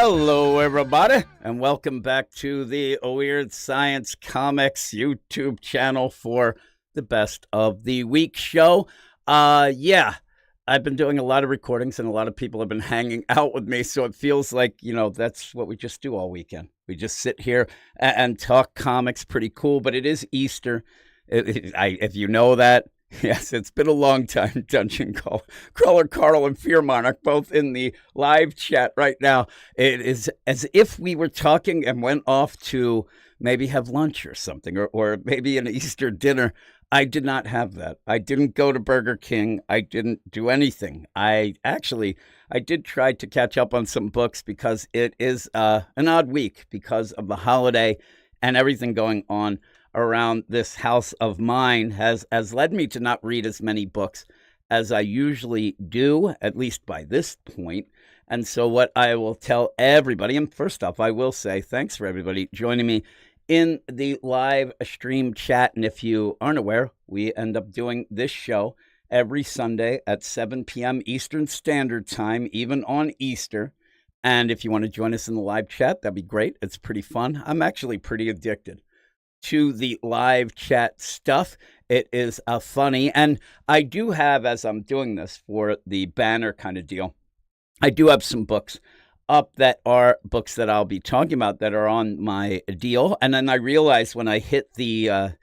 Hello, everybody, and welcome back to the Weird Science Comics YouTube channel for the Best of the Week show. Yeah, I've been doing a lot of recordings, and a lot of people have been hanging out with me, so it feels like, that's what we just do all weekend. We just sit here and talk comics. Pretty cool, but it is Easter. If you know that. Yes, it's been a long time, Dungeon Crawler Carl and Fear Monarch, both in the live chat right now. It is as if we were talking and went off to maybe have lunch or something, or maybe an Easter dinner. I did not have that. I didn't go to Burger King. I didn't do anything. I did try to catch up on some books because it is an odd week because of the holiday and everything going on around this house of mine has led me to not read as many books as I usually do, at least by this point. And so what I will tell everybody, and first off, I will say thanks for everybody joining me in the live stream chat. And if you aren't aware, we end up doing this show every Sunday at 7 p.m. Eastern Standard Time, even on Easter. And if you want to join us in the live chat, that'd be great. It's pretty fun. I'm actually pretty addicted to the live chat stuff. It is funny. And I do have, as I'm doing this for the banner kind of deal, I do have some books up that are books that I'll be talking about that are on my deal. And then I realized when I hit the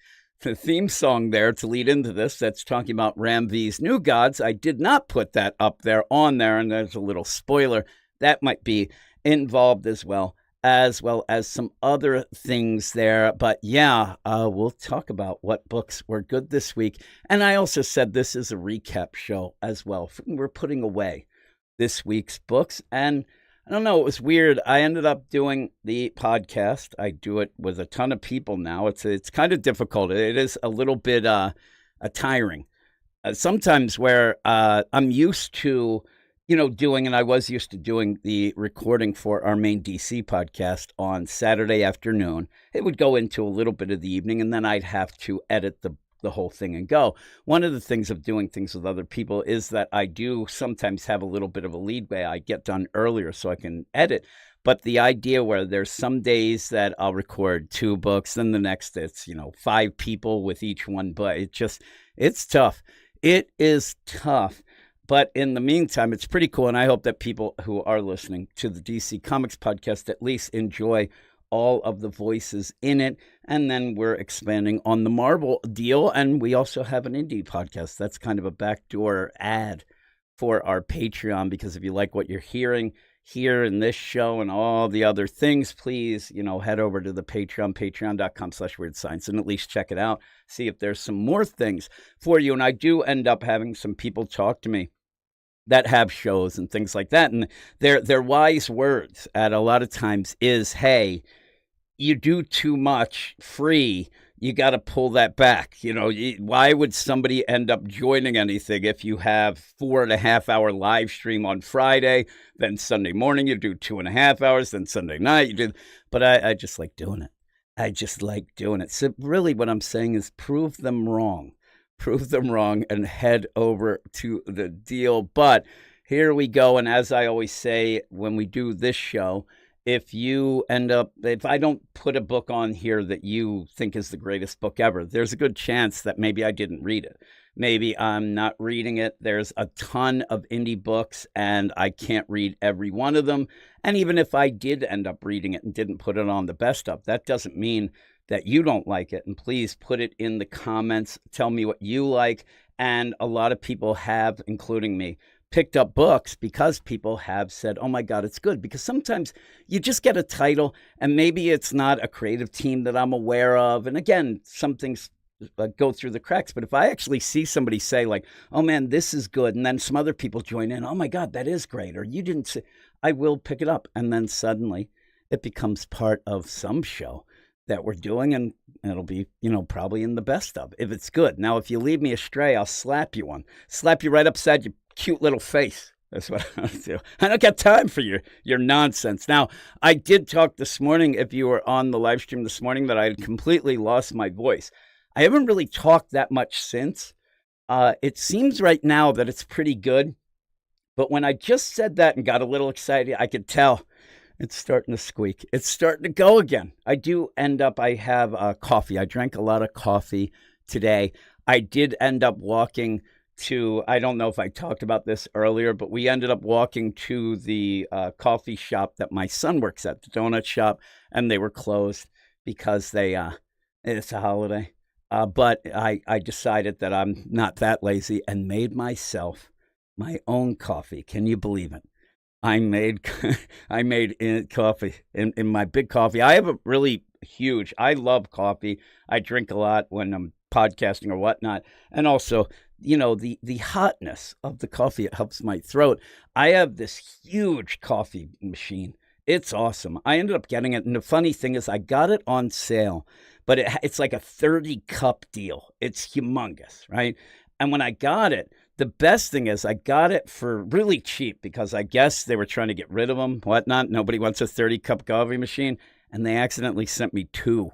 theme song there to lead into this, that's talking about Ram V's New Gods, I did not put that up there on there. And there's a little spoiler that might be involved as well as some other things there. But yeah, we'll talk about what books were good this week. And I also said this is a recap show as well. We're putting away this week's books. And I don't know, it was weird. I ended up doing the podcast. I do it with a ton of people now. It's kind of difficult. It is a little bit tiring. Sometimes where I'm used to doing, and I was used to doing the recording for our main DC podcast on Saturday afternoon. It would go into a little bit of the evening, and then I'd have to edit the whole thing and go. One of the things of doing things with other people is that I do sometimes have a little bit of a leadway. I get done earlier so I can edit. But the idea where there's some days that I'll record 2 books, then the next it's, 5 people with each one. But it's tough. It is tough. But in the meantime, it's pretty cool, and I hope that people who are listening to the DC Comics podcast at least enjoy all of the voices in it. And then we're expanding on the Marvel deal, and we also have an indie podcast. That's kind of a backdoor ad for our Patreon, because if you like what you're hearing here in this show and all the other things, please, head over to the Patreon, patreon.com/weirdscience, and at least check it out. See if there's some more things for you. And I do end up having some people talk to me that have shows and things like that. And their wise words at a lot of times is, hey, you do too much free. You got to pull that back. Why would somebody end up joining anything if you have 4.5-hour live stream on Friday, then Sunday morning you do 2.5 hours, then Sunday night you do. But I just like doing it. I just like doing it. So really what I'm saying is prove them wrong. Prove them wrong and head over to the deal. But here we go. And as I always say when we do this show, if I don't put a book on here that you think is the greatest book ever, there's a good chance that maybe I didn't read it. Maybe I'm not reading it. There's a ton of indie books and I can't read every one of them. And even if I did end up reading it and didn't put it on the best of, that doesn't mean that you don't like it. And please put it in the comments. Tell me what you like. And a lot of people have, including me, picked up books because people have said, oh my God, it's good. Because sometimes you just get a title and maybe it's not a creative team that I'm aware of. And again, some things go through the cracks. But if I actually see somebody say like, oh man, this is good, and then some other people join in, oh my God, that is great, or you didn't say, I will pick it up. And then suddenly it becomes part of some show that we're doing, and it'll be, probably in the best of, if it's good. Now, if you lead me astray, I'll slap you right upside your cute little face. That's what I do. I don't got time for your nonsense. Now, I did talk this morning, if you were on the live stream this morning, that I had completely lost my voice. I haven't really talked that much since. It seems right now that it's pretty good. But when I just said that and got a little excited, I could tell It's starting to squeak. It's starting to go again. I have coffee. I drank a lot of coffee today. I did end up walking to, I don't know if I talked about this earlier, but we ended up walking to the coffee shop that my son works at, the donut shop, and they were closed because it's a holiday. But I decided that I'm not that lazy and made myself my own coffee. Can you believe it? I made I made coffee in my big coffee. I have a really huge. I love coffee. I drink a lot when I'm podcasting or whatnot, and also, the hotness of the coffee, it helps my throat. I have this huge coffee machine. It's awesome. I ended up getting it, and the funny thing is, I got it on sale, but it's like a 30 cup deal. It's humongous, right? And when I got it, the best thing is I got it for really cheap because I guess they were trying to get rid of them, whatnot. Nobody wants a 30 cup coffee machine. And they accidentally sent me two.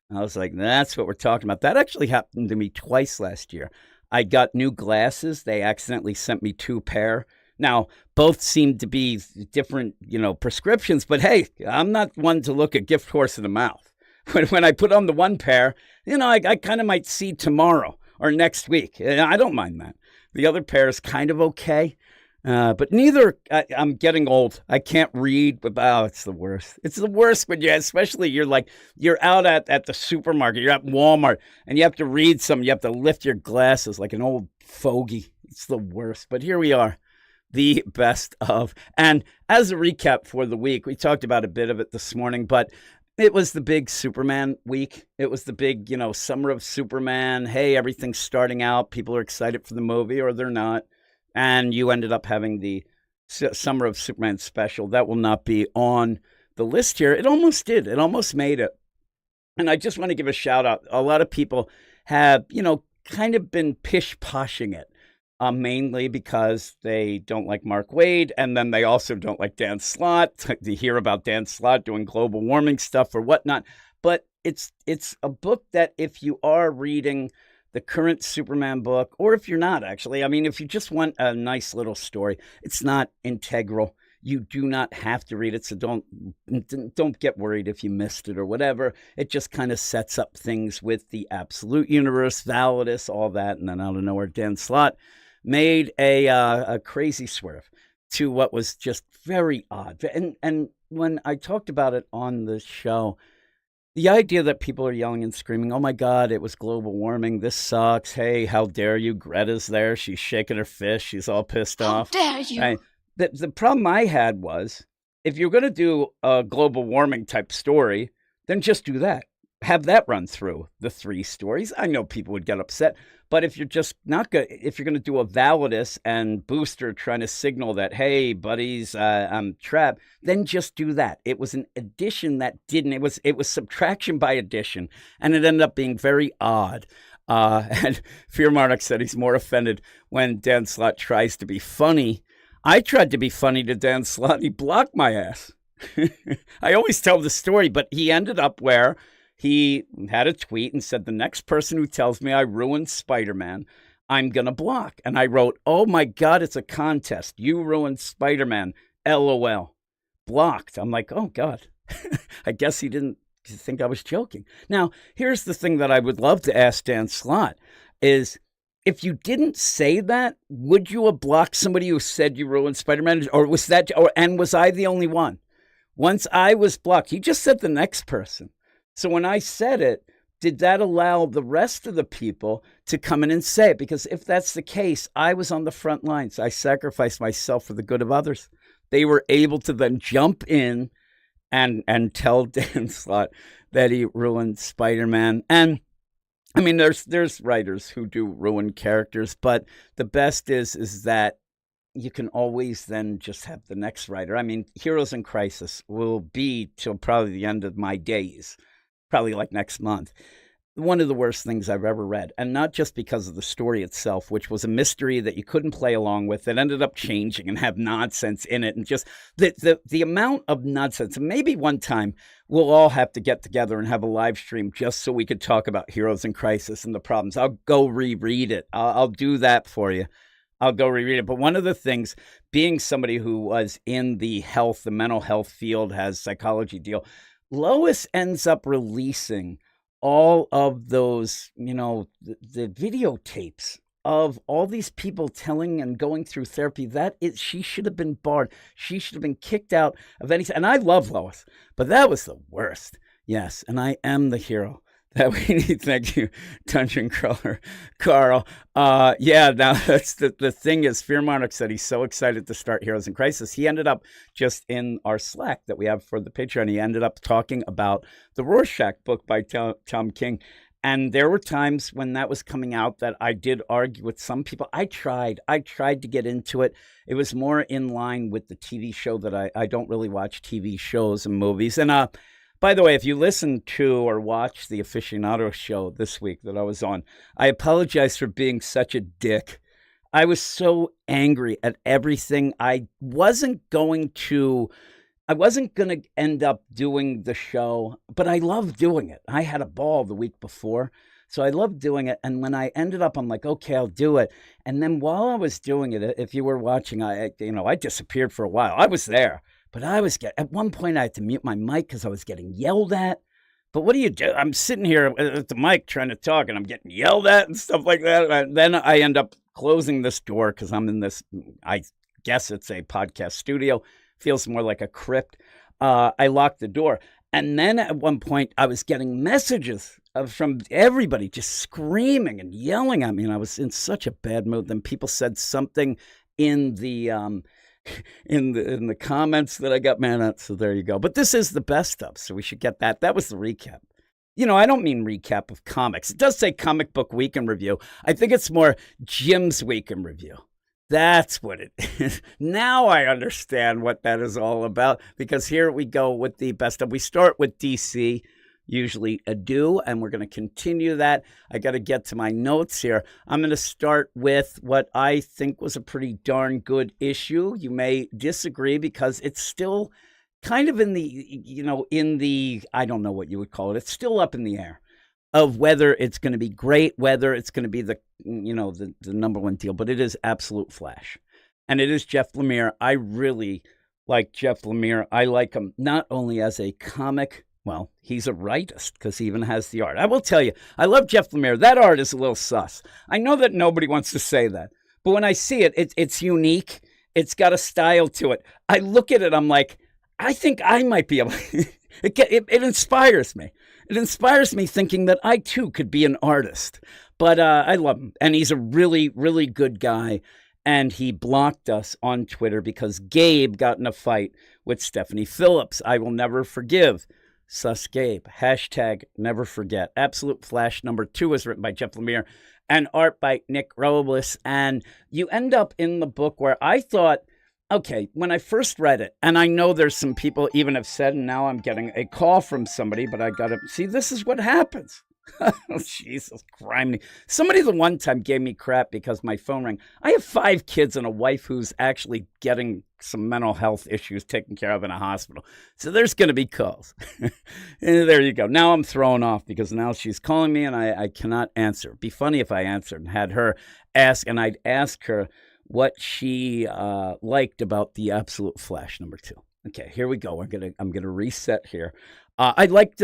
And I was like, that's what we're talking about. That actually happened to me twice last year. I got new glasses. They accidentally sent me two pair. Now, both seemed to be different, prescriptions. But hey, I'm not one to look a gift horse in the mouth. When I put on the one pair, I kind of might see tomorrow or next week. I don't mind that. The other pair is kind of okay, but neither. I'm getting old. I can't read. But it's the worst. It's the worst when especially you're out at the supermarket. You're at Walmart and you have to read something. You have to lift your glasses like an old fogey. It's the worst. But here we are, the best of. And as a recap for the week, we talked about a bit of it this morning, but it was the big Superman week. It was the big, summer of Superman. Hey, everything's starting out. People are excited for the movie or they're not. And you ended up having the Summer of Superman special. That will not be on the list here. It almost did. It almost made it. And I just want to give a shout out. A lot of people have, kind of been pish-poshing it. Mainly because they don't like Mark Waid, and then they also don't like Dan Slott. To hear about Dan Slott doing global warming stuff or whatnot. But it's a book that if you are reading the current Superman book, or if you're not actually, if you just want a nice little story, it's not integral. You do not have to read it, so don't get worried if you missed it or whatever. It just kind of sets up things with the absolute universe, Validus, all that, and then out of nowhere, Dan Slott made a crazy swerve to what was just very odd. And when I talked about it on the show, the idea that people are yelling and screaming, oh my God, it was global warming. This sucks. Hey, how dare you? Greta's there. She's shaking her fist. She's all pissed off. How dare you? The problem I had was, if you're going to do a global warming type story, then just do that. Have that run through the three stories. I know people would get upset, but if you're just not good, if you're going to do a Validus and Booster trying to signal that, hey, buddies, I'm trapped, then just do that. It was an addition that didn't. It was subtraction by addition, and it ended up being very odd. And Fear Monarch said he's more offended when Dan Slott tries to be funny. I tried to be funny to Dan Slott, and he blocked my ass. I always tell the story, but he ended up where he had a tweet and said, the next person who tells me I ruined Spider-Man, I'm going to block. And I wrote, oh my God, it's a contest. You ruined Spider-Man. LOL. Blocked. I'm like, oh God. I guess he didn't think I was joking. Now, here's the thing that I would love to ask Dan Slott is, if you didn't say that, would you have blocked somebody who said you ruined Spider-Man? Or was I the only one? Once I was blocked, he just said the next person. So when I said it, did that allow the rest of the people to come in and say it? Because if that's the case, I was on the front lines. I sacrificed myself for the good of others. They were able to then jump in and tell Dan Slott that he ruined Spider-Man. And there's writers who do ruin characters, but the best is that you can always then just have the next writer. Heroes in Crisis will be till probably the end of my days. Probably like next month. One of the worst things I've ever read. And not just because of the story itself, which was a mystery that you couldn't play along with. It ended up changing and have nonsense in it. And just the amount of nonsense. And maybe one time we'll all have to get together and have a live stream just so we could talk about Heroes in Crisis and the problems. I'll go reread it. I'll do that for you. I'll go reread it. But one of the things, being somebody who was in the mental health field, has psychology deal, Lois ends up releasing all of those, the videotapes of all these people telling and going through therapy. She should have been barred. She should have been kicked out of anything. And I love Lois, but that was the worst. Yes, and I am the hero that we need. Thank you, Dungeon Crawler Carl. Yeah, now that's the thing is, Fear Monarch said he's so excited to start Heroes in Crisis. He ended up just in our Slack that we have for the Patreon, he ended up talking about the Rorschach book by Tom King. And there were times when that was coming out that I did argue with some people. I tried to get into it. It was more in line with the TV show that I don't really watch TV shows and movies. And by the way, if you listen to or watch the Aficionado show this week that I was on, I apologize for being such a dick. I was so angry at everything. I wasn't going to end up doing the show, but I love doing it. I had a ball the week before, so I loved doing it. And when I ended up, I'm like, okay, I'll do it. And then while I was doing it, if you were watching, I disappeared for a while. I was there. But at one point I had to mute my mic because I was getting yelled at. But what do you do? I'm sitting here at the mic trying to talk and I'm getting yelled at and stuff like that. And then I end up closing this door because I'm in this, I guess it's a podcast studio. Feels more like a crypt. I locked the door. And then at one point I was getting messages from everybody just screaming and yelling at me. And I was in such a bad mood. Then people said something in the in the comments that I got mad at. So there you go. But this is the best of, so we should get that. That was the recap. I don't mean recap of comics. It does say Comic Book Week in Review. I think it's more Jim's Week in Review. That's what it is. Now I understand what that is all about, because here we go with the best of. We start with DC, usually Ado, and we're going to continue that. I got to get to my notes here. I'm going to start with what I think was a pretty darn good issue. You may disagree because it's still kind of in the, I don't know what you would call it. It's still up in the air of whether it's going to be great, whether it's going to be the number one deal, but it is Absolute Flash. And it is Jeff Lemire. I really like Jeff Lemire. I like him not only as a comic, well, he's a writist because he even has the art. I will tell you, I love Jeff Lemire. That art is a little sus. I know that nobody wants to say that, but when I see it, it's unique. It's got a style to it. I look at it, I'm like, I think I might be able to. It inspires me. It inspires me thinking that I too could be an artist. But I love him. And he's a really, really good guy. And he blocked us on Twitter because Gabe got in a fight with Stephanie Phillips. I will never forgive Sus Gabe. Hashtag never forget. Absolute Flash #2 is written by Jeff Lemire and art by Nick Robles. And you end up in the book where I thought, okay, when I first read it, and I know there's some people even have said, and now I'm getting a call from somebody, but I got to see, this is what happens. Oh, Jesus Christ. Somebody the one time gave me crap because my phone rang. I have 5 kids and a wife who's actually getting some mental health issues taken care of in a hospital. So there's going to be calls. And there you go. Now I'm thrown off because now she's calling me and I cannot answer. It'd be funny if I answered and had her ask, and I'd ask her what she liked about the Absolute Flash #2. Okay, here we go. I'm gonna reset here. I liked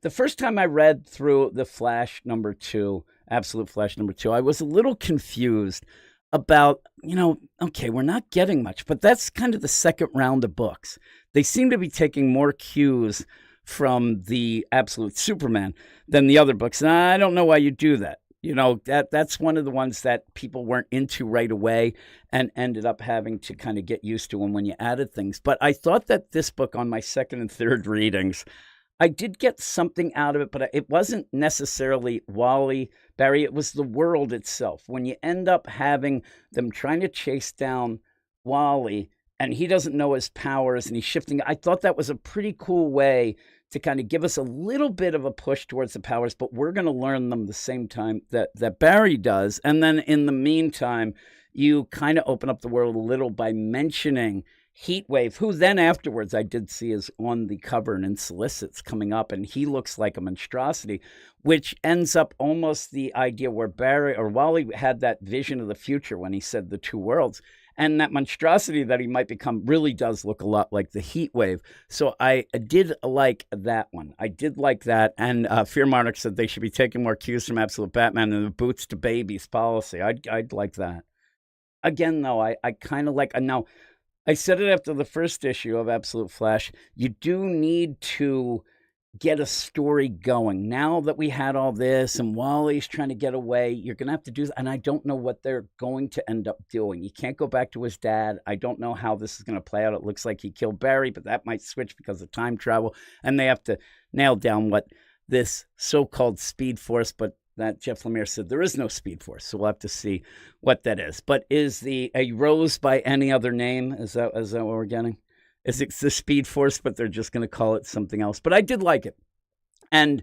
the first time I read through the Flash #2, Absolute Flash #2. I was a little confused about, okay, we're not getting much, but that's kind of the second round of books. They seem to be taking more cues from the Absolute Superman than the other books, and I don't know why you do that. That's one of the ones that people weren't into right away and ended up having to kind of get used to them when you added things. But I thought that this book, on my second and third readings, I did get something out of it, but it wasn't necessarily Wally, Barry. It was the world itself. When you end up having them trying to chase down Wally and he doesn't know his powers and he's shifting, I thought that was a pretty cool way to kind of give us a little bit of a push towards the powers, but we're going to learn them the same time that Barry does. And then in the meantime, you kind of open up the world a little by mentioning Heatwave, who then afterwards I did see is on the cover and in solicits coming up, and he looks like a monstrosity, which ends up almost the idea where Barry or Wally had that vision of the future when he said the two worlds. And that monstrosity that he might become really does look a lot like the Heat Wave. So I did like that one. I did like that. And Fear Monarch said they should be taking more cues from Absolute Batman and the boots to babies policy. I'd like that. Again, though, I kind of like now. I said it after the first issue of Absolute Flash. You do need to get a story going. Now that we had all this and Wally's trying to get away, you're going to have to do that. And I don't know what they're going to end up doing. He can't go back to his dad. I don't know how this is going to play out. It looks like he killed Barry, but that might switch because of time travel. And they have to nail down what this so-called Speed Force, but that Jeff Lemire said there is no Speed Force. So we'll have to see what that is. But is a Rose by any other name? Is that what we're getting? Is it the Speed Force, but they're just going to call it something else? But I did like it. And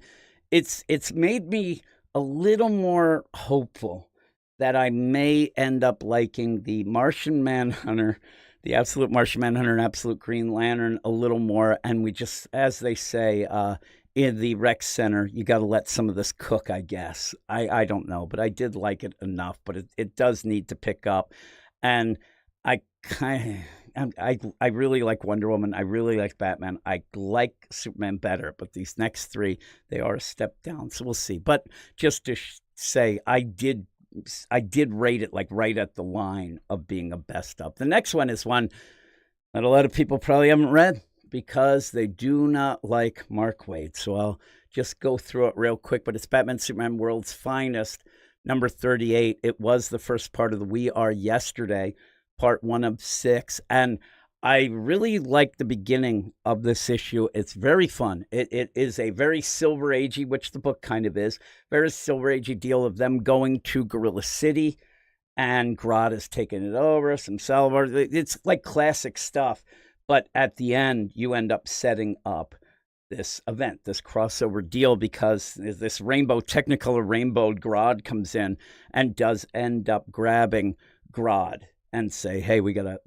it's made me a little more hopeful that I may end up liking the Martian Manhunter, the Absolute Martian Manhunter and Absolute Green Lantern a little more. And we just, as they say, in the rec center, you got to let some of this cook, I guess. I don't know, but I did like it enough, but it does need to pick up. And I really like Wonder Woman. I really like Batman. I like Superman better, but these next three, they are a step down. So we'll see. But just to say, I did rate it like right at the line of being a best of. The next one is one that a lot of people probably haven't read because they do not like Mark Waid. So I'll just go through it real quick. But it's Batman Superman World's Finest, number 38. It was the first part of the We Are Yesterday, part 1 of 6. And I really like the beginning of this issue. It's very fun. It is a very Silver Agey, which the book kind of is, very Silver Agey deal of them going to Gorilla City, and Grodd has taken it over, some Salvador. It's like classic stuff. But at the end, you end up setting up this event, this crossover deal, because this Technicolor rainbowed Grodd comes in and does end up grabbing Grodd and say, hey, we gotta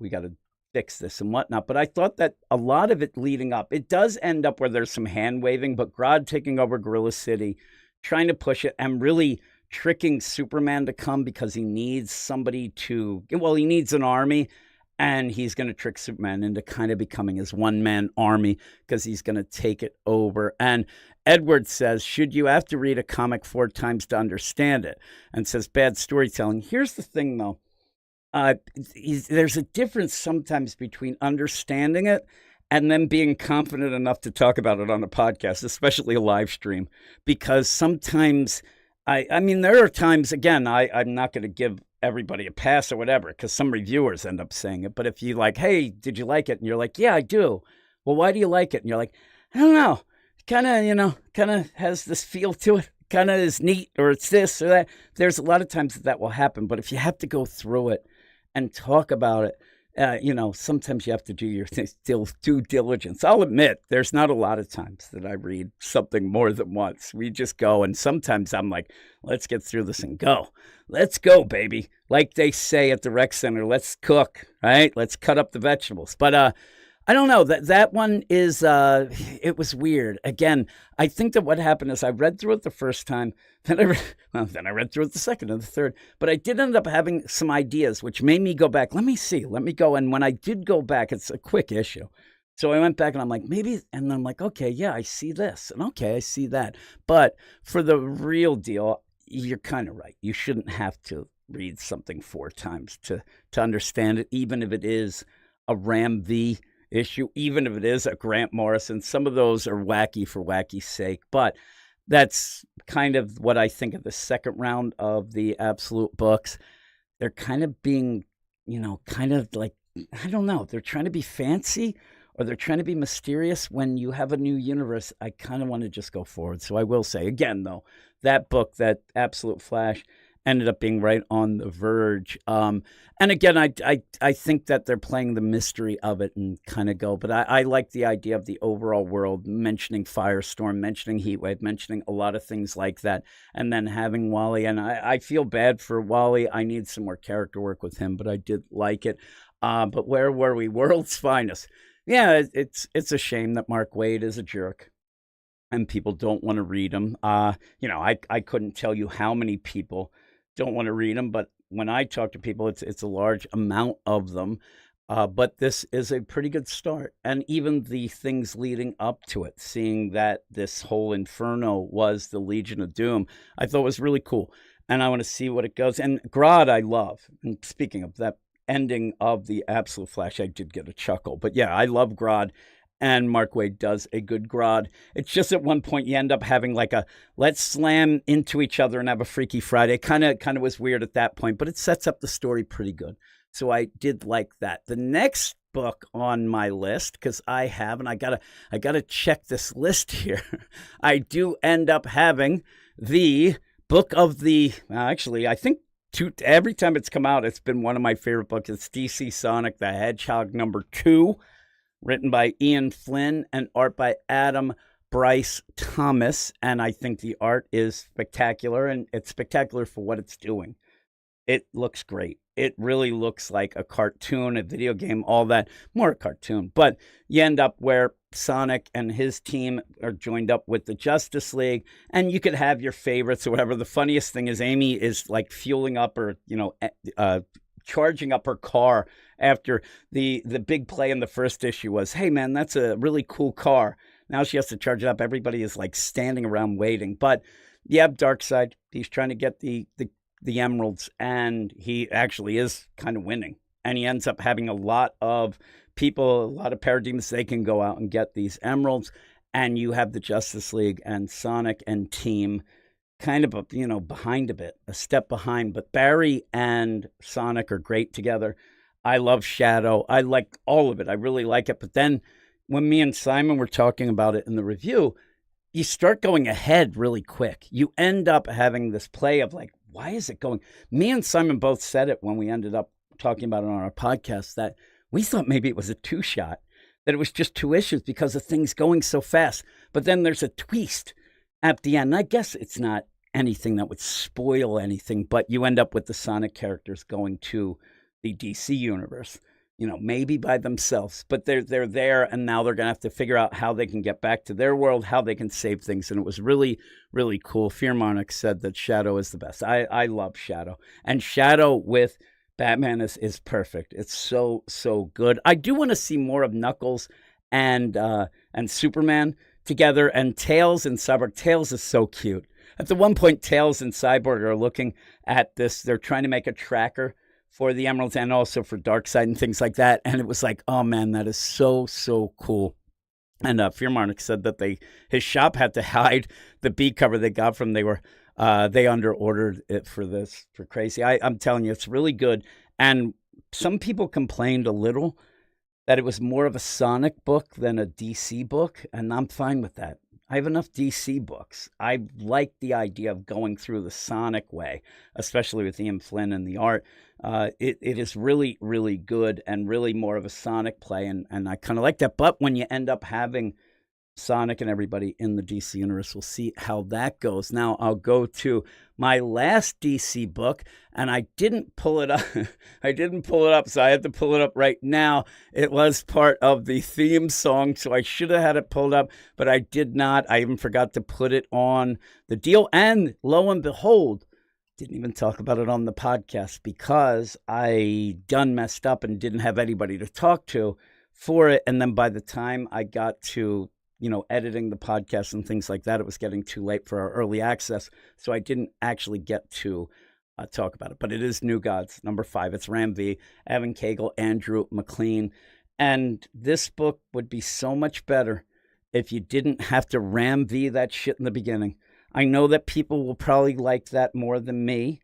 fix this and whatnot. But I thought that a lot of it leading up, it does end up where there's some hand waving, but Grodd taking over Gorilla City, trying to push it and really tricking Superman to come because he needs somebody he needs an army. And he's going to trick Superman into kind of becoming his one-man army because he's going to take it over. And Edward says, should you have to read a comic 4 times to understand it? And says, bad storytelling. Here's the thing, though. There's a difference sometimes between understanding it and then being confident enough to talk about it on a podcast, especially a live stream. Because sometimes, I mean, there are times, again, I'm not going to give everybody a pass or whatever, because some reviewers end up saying it. But if you like, hey, did you like it? And you're like, yeah, I do. Well, why do you like it? And you're like, I don't know. Kind of has this feel to it. Kind of is neat, or it's this or that. There's a lot of times that will happen. But if you have to go through it and talk about it, sometimes you have to do your due diligence. I'll admit, there's not a lot of times that I read something more than once. We just go, and sometimes I'm like, let's get through this and go. Let's go, baby. Like they say at the rec center, let's cook, right? Let's cut up the vegetables. But I don't know. That one is, it was weird. Again, I think that what happened is I read through it the first time, then I read through it the second and the third. But I did end up having some ideas, which made me go back. Let me go. And when I did go back, it's a quick issue. So I went back and I'm like, maybe, and I'm like, okay, yeah, I see this. And okay, I see that. But for the real deal, you're kind of right. You shouldn't have to read something 4 times to understand it, even if it is a Ram V issue, even if it is a Grant Morrison. Some of those are wacky for wacky's sake, but that's kind of what I think of the second round of the Absolute books. They're kind of being, kind of like, I don't know, they're trying to be fancy or they're trying to be mysterious. When you have a new universe, I kind of want to just go forward. So I will say again, though, that book, that Absolute Flash, ended up being right on the verge. And again, I think that they're playing the mystery of it and kind of go, but I like the idea of the overall world, mentioning Firestorm, mentioning Heatwave, mentioning a lot of things like that, and then having Wally. And I feel bad for Wally. I need some more character work with him, but I did like it. But where were we? World's Finest. Yeah, it's a shame that Mark Waid is a jerk and people don't want to read him. I couldn't tell you how many people don't want to read them, but when I talk to people, it's a large amount of them. But this is a pretty good start. And even the things leading up to it, seeing that this whole inferno was the Legion of Doom, I thought was really cool. And I want to see what it goes. And Grodd, I love. And speaking of that ending of the Absolute Flash, I did get a chuckle. But yeah, I love Grodd. And Mark Waid does a good Grodd. It's just at one point you end up having like a let's slam into each other and have a Freaky Friday. Kind of was weird at that point, but it sets up the story pretty good. So I did like that. The next book on my list, because I gotta check this list here. I do end up having the book of the actually, I think every time it's come out, it's been one of my favorite books. It's DC Sonic the Hedgehog #2. Written by Ian Flynn and art by Adam Bryce Thomas. And I think the art is spectacular, and it's spectacular for what it's doing. It looks great. It really looks like a cartoon, a video game, all that. More a cartoon. But you end up where Sonic and his team are joined up with the Justice League, and you could have your favorites or whatever. The funniest thing is Amy is like fueling up or, charging up her car after the big play in the first issue was, hey man, that's a really cool car. Now she has to charge it up. Everybody is like standing around waiting. But you have Darkseid. He's trying to get the emeralds, and he actually is kind of winning. And he ends up having a lot of people, a lot of parademons. They can go out and get these emeralds. And you have the Justice League and Sonic and team kind of, behind a bit, a step behind. But Barry and Sonic are great together. I love Shadow. I like all of it. I really like it. But then when me and Simon were talking about it in the review, you start going ahead really quick. You end up having this play of like, why is it going? Me and Simon both said it when we ended up talking about it on our podcast, that we thought maybe it was a 2-shot, that it was just 2 issues because of things going so fast. But then there's a twist at the end. I guess it's not anything that would spoil anything, but you end up with the Sonic characters going to the DC universe, maybe by themselves, but they're there, and now they're going to have to figure out how they can get back to their world, how they can save things. And it was really, really cool. Fearmonic said that Shadow is the best. I love Shadow, and Shadow with Batman is perfect. It's so good. I do want to see more of Knuckles and Superman together, and Tails and Cyborg. Tails is so cute. At the one point, Tails and Cyborg are looking at this. They're trying to make a tracker for the emeralds and also for Darkseid and things like that. And it was like, oh man, that is so cool. And Fearmonic said that his shop had to hide the B cover they got from. They under ordered it for Crazy. I'm telling you, it's really good. And some people complained a little that it was more of a Sonic book than a DC book, and I'm fine with that. I have enough DC books. I like the idea of going through the Sonic way, especially with Ian Flynn and the art. It is really, really good and really more of a Sonic play, and I kind of like that. But when you end up having Sonic and everybody in the DC universe, we'll see how that goes. Now, I'll go to my last DC book, and I didn't pull it up. So I had to pull it up right now. It was part of the theme song, so I should have had it pulled up, but I did not. I even forgot to put it on the deal, and lo and behold, didn't even talk about it on the podcast because I done messed up and didn't have anybody to talk to for it. And then by the time I got to editing the podcast and things like that, it was getting too late for our early access. So I didn't actually get to talk about it. But it is New Gods, #5. It's Ram V, Evan Cagle, Andrew McLean. And this book would be so much better if you didn't have to Ram V that shit in the beginning. I know that people will probably like that more than me.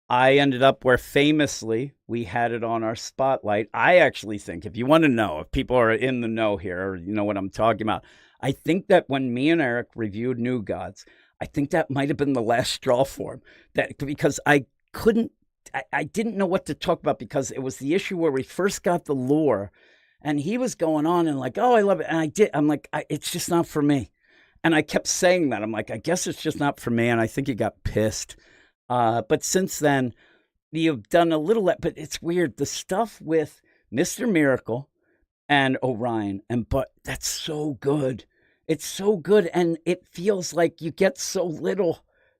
I ended up where famously we had it on our spotlight. I actually think, if you want to know, if people are in the know here, or you know what I'm talking about, I think that when me and Eric reviewed New Gods, I think that might have been the last straw for him. Because I didn't know what to talk about, because it was the issue where we first got the lore, and he was going on and like, oh, I love it. And I'm like, it's just not for me. And I kept saying that. I'm like, I guess it's just not for me. And I think he got pissed. But since then, you've done a little, but it's weird. The stuff with Mr. Miracle and Orion, but that's so good. It's so good. And it feels like you get so little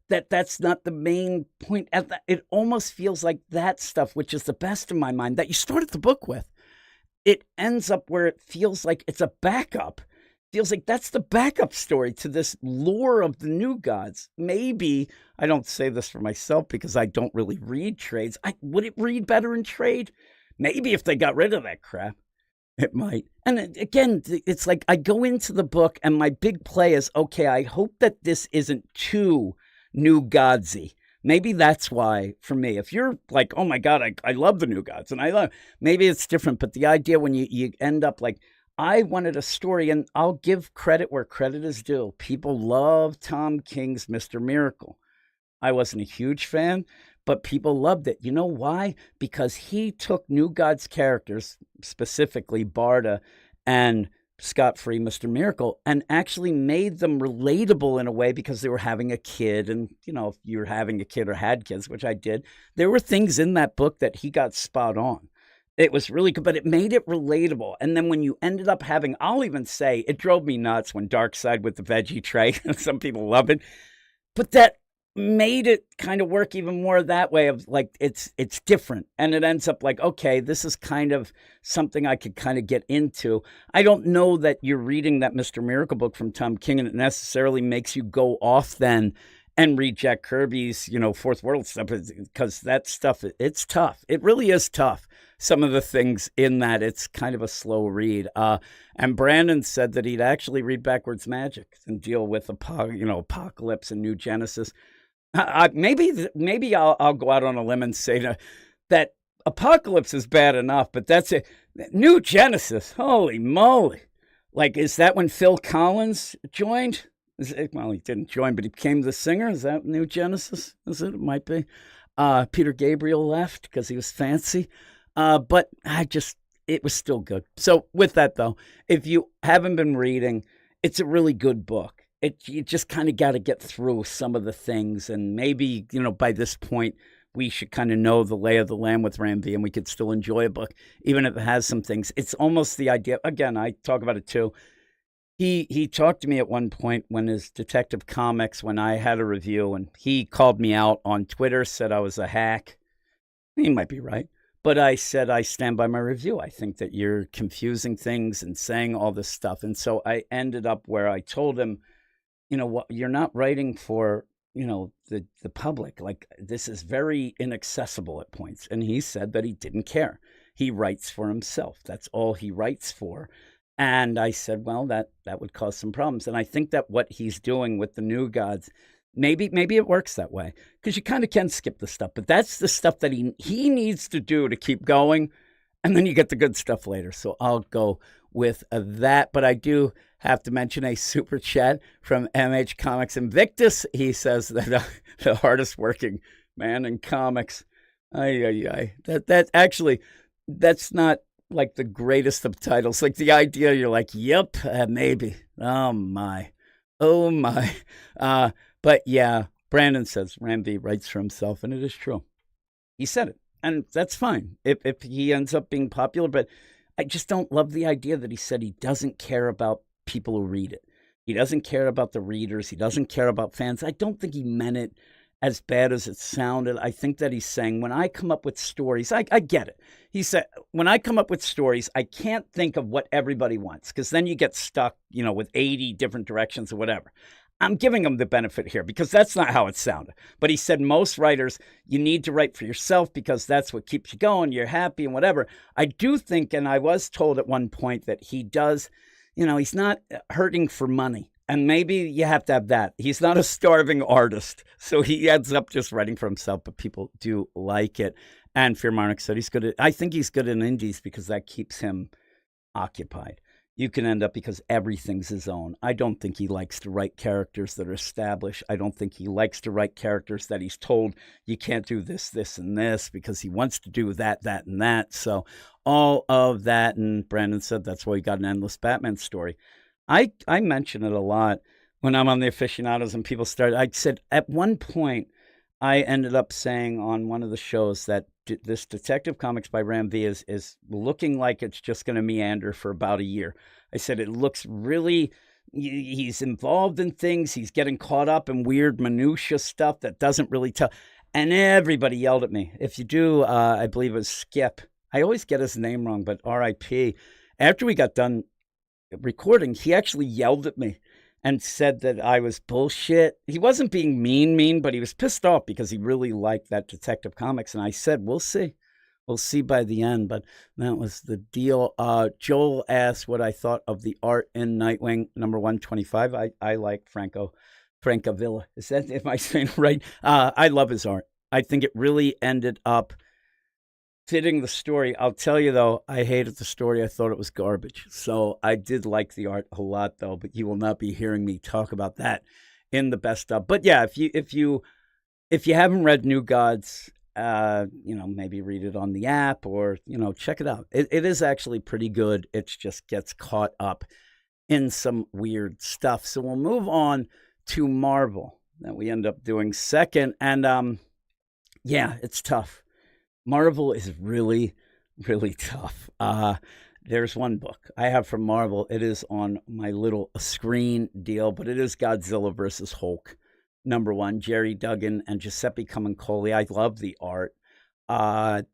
that's not the main point. It almost feels like that stuff, which is the best in my mind, that you started the book with. It ends up where it feels like it's a backup. Feels like that's the backup story to this lore of the new gods. Maybe, I don't say this for myself because I don't really read trades. Would it read better in trade? Maybe if they got rid of that crap, it might. And again, it's like I go into the book and my big play is, okay, I hope that this isn't too new godsy. Maybe that's why, for me, if you're like, oh my God, I love the new gods, and maybe it's different, but the idea when you end up like, I wanted a story, and I'll give credit where credit is due. People love Tom King's Mr. Miracle. I wasn't a huge fan, but people loved it. You know why? Because he took New Gods characters, specifically Barda and Scott Free, Mr. Miracle, and actually made them relatable in a way because they were having a kid. And, if you're having a kid or had kids, which I did, there were things in that book that he got spot on. It was really good, but it made it relatable. And then when you ended up having, I'll even say, it drove me nuts when Darkseid with the veggie tray, some people love it, but that made it kind of work even more that way of like, it's different. And it ends up like, okay, this is kind of something I could kind of get into. I don't know that you're reading that Mr. Miracle book from Tom King and it necessarily makes you go off then and read Jack Kirby's, Fourth World stuff, because that stuff, it's tough. It really is tough. Some of the things in that, it's kind of a slow read. And Brandon said that he'd actually read Backwards Magic and deal with Apocalypse and New Genesis. Maybe I'll go out on a limb and say that Apocalypse is bad enough, but that's it. New Genesis, holy moly. Like, is that when Phil Collins joined? Well, he didn't join, but he became the singer. Is that New Genesis? Is it? It might be. Peter Gabriel left because he was fancy. But it was still good. So with that, though, if you haven't been reading, it's a really good book. You just kind of got to get through some of the things. And maybe, by this point, we should kind of know the lay of the land with Ram V, and we could still enjoy a book, even if it has some things. It's almost the idea. Again, I talk about it too. He talked to me at one point when his Detective Comics, when I had a review, and he called me out on Twitter, said I was a hack. He might be right. But I said, I stand by my review. I think that you're confusing things and saying all this stuff. And so I ended up where I told him, what, you're not writing for, the public. Like, this is very inaccessible at points. And he said that he didn't care. He writes for himself. That's all he writes for. And I said, well, that would cause some problems. And I think that what he's doing with the New Gods, maybe it works that way, because you kind of can skip the stuff. But that's the stuff that he needs to do to keep going. And then you get the good stuff later. So I'll go with that. But I do have to mention a super chat from MH Comics Invictus. He says that the hardest working man in comics. That actually, that's not like the greatest of titles. Like the idea, you're like, yep, maybe. Oh my. But yeah, Brandon says Ram V writes for himself, and it is true. He said it, and that's fine if he ends up being popular. But I just don't love the idea that he said he doesn't care about people who read it. He doesn't care about the readers. He doesn't care about fans. I don't think he meant it as bad as it sounded. I think that he's saying, when I come up with stories, I get it. He said, when I come up with stories, I can't think of what everybody wants, because then you get stuck, with 80 different directions or whatever. I'm giving him the benefit here because that's not how it sounded. But he said most writers, you need to write for yourself because that's what keeps you going. You're happy and whatever. I do think, and I was told at one point that he does, he's not hurting for money. And maybe you have to have that. He's not a starving artist. So he ends up just writing for himself, but people do like it. And Fear Monarch said I think he's good in indies because that keeps him occupied. You can end up, because everything's his own. I don't think he likes to write characters that are established. I don't think he likes to write characters that he's told you can't do this, this, and this, because he wants to do that, and that. So all of that. And Brandon said that's why he got an endless Batman story. I mention it a lot when I'm on the aficionados and people start. I said at one point, I ended up saying on one of the shows that this Detective Comics by Ram V is looking like it's just going to meander for about a year. I said it looks really he's involved in things. He's getting caught up in weird minutia stuff that doesn't really tell. And everybody yelled at me. If you do, I believe it was Skip. I always get his name wrong, but R.I.P. After we got done recording, he actually yelled at me and said that I was bullshit. He wasn't being mean, but he was pissed off because he really liked that Detective Comics. And I said, we'll see. We'll see by the end, but that was the deal. Joel asked what I thought of the art in Nightwing number 125. I like Francavilla. Is that, am I saying it right? I love his art. I think it really ended up fitting the story. I'll tell you, though, I hated the story. I thought it was garbage. So I did like the art a lot, though, but you will not be hearing me talk about that in the best of. But yeah, if you haven't read New Gods, maybe read it on the app or, check it out. It is actually pretty good. It just gets caught up in some weird stuff. So we'll move on to Marvel that we end up doing second. And it's tough. Marvel is really, really tough. There's one book I have from Marvel. It is on my little screen deal, but it is Godzilla versus Hulk. Number 1, Jerry Duggan and Giuseppe Camuncoli. I love the art.